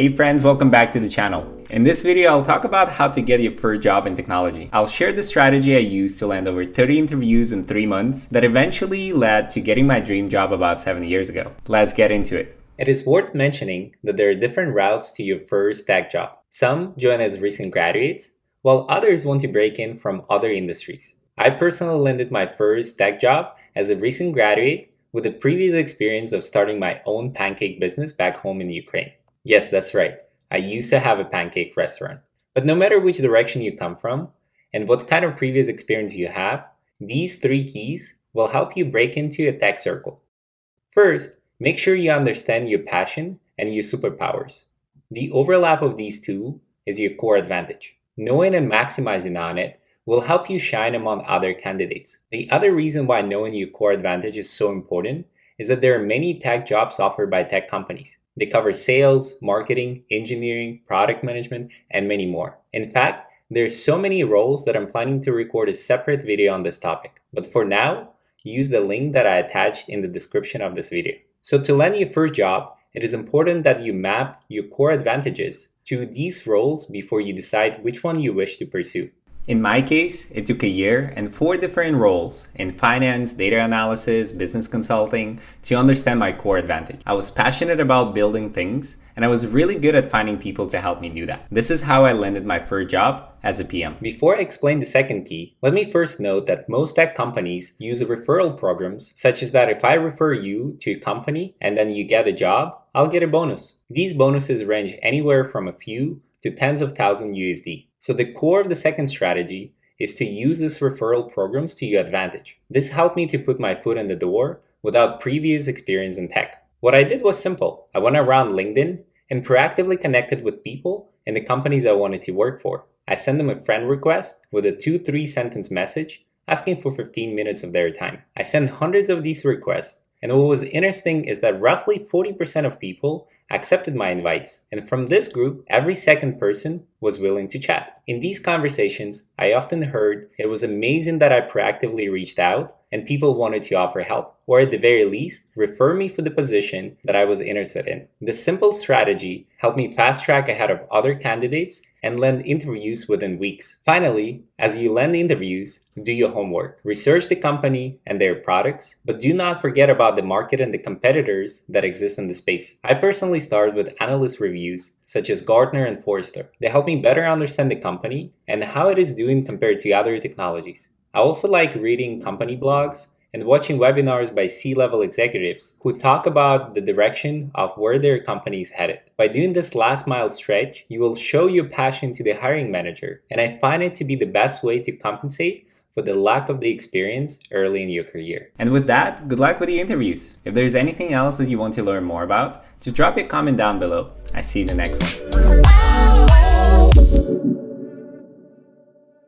Hey friends, welcome back to the channel. In this video, I'll talk about how to get your first job in technology. I'll share the strategy I used to land over 30 interviews in 3 months that eventually led to getting my dream job about 7 years ago. Let's get into it. It is worth mentioning that there are different routes to your first tech job. Some join as recent graduates, while others want to break in from other industries. I personally landed my first tech job as a recent graduate with the previous experience of starting my own pancake business back home in Ukraine. Yes, that's right. I used to have a pancake restaurant. But no matter which direction you come from and what kind of previous experience you have, these 3 keys will help you break into a tech circle. First, make sure you understand your passion and your superpowers. The overlap of these two is your core advantage. Knowing and maximizing on it will help you shine among other candidates. The other reason why knowing your core advantage is so important is that there are many tech jobs offered by tech companies. They cover sales, marketing, engineering, product management, and many more. In fact, there are so many roles that I'm planning to record a separate video on this topic. But for now, use the link that I attached in the description of this video. So to land your first job, it is important that you map your core advantages to these roles before you decide which one you wish to pursue. In my case, it took a year and 4 different roles in finance, data analysis, business consulting to understand my core advantage. I was passionate about building things and I was really good at finding people to help me do that. This is how I landed my first job as a PM. Before I explain the second key, let me first note that most tech companies use referral programs such as that if I refer you to a company and then you get a job, I'll get a bonus. These bonuses range anywhere from a few to tens of thousands USD. So the core of the second strategy is to use these referral programs to your advantage. This helped me to put my foot in the door without previous experience in tech. What I did was simple. I went around LinkedIn and proactively connected with people in the companies I wanted to work for. I sent them a friend request with a 2-3 sentence message asking for 15 minutes of their time. I sent hundreds of these requests, and what was interesting is that roughly 40% of people accepted my invites, and from this group, every second person was willing to chat. In these conversations, I often heard it was amazing that I proactively reached out and people wanted to offer help, or at the very least, refer me for the position that I was interested in. This simple strategy helped me fast track ahead of other candidates and land interviews within weeks. Finally, as you land interviews, do your homework. Research the company and their products, but do not forget about the market and the competitors that exist in the space. I personally started with analyst reviews such as Gartner and Forrester. They help me better understand the company and how it is doing compared to other technologies. I also like reading company blogs and watching webinars by C-level executives who talk about the direction of where their company is headed. By doing this last mile stretch, you will show your passion to the hiring manager, and I find it to be the best way to compensate for the lack of the experience early in your career. And with that, good luck with the interviews. If there's anything else that you want to learn more about, just drop a comment down below. I see you in the next one.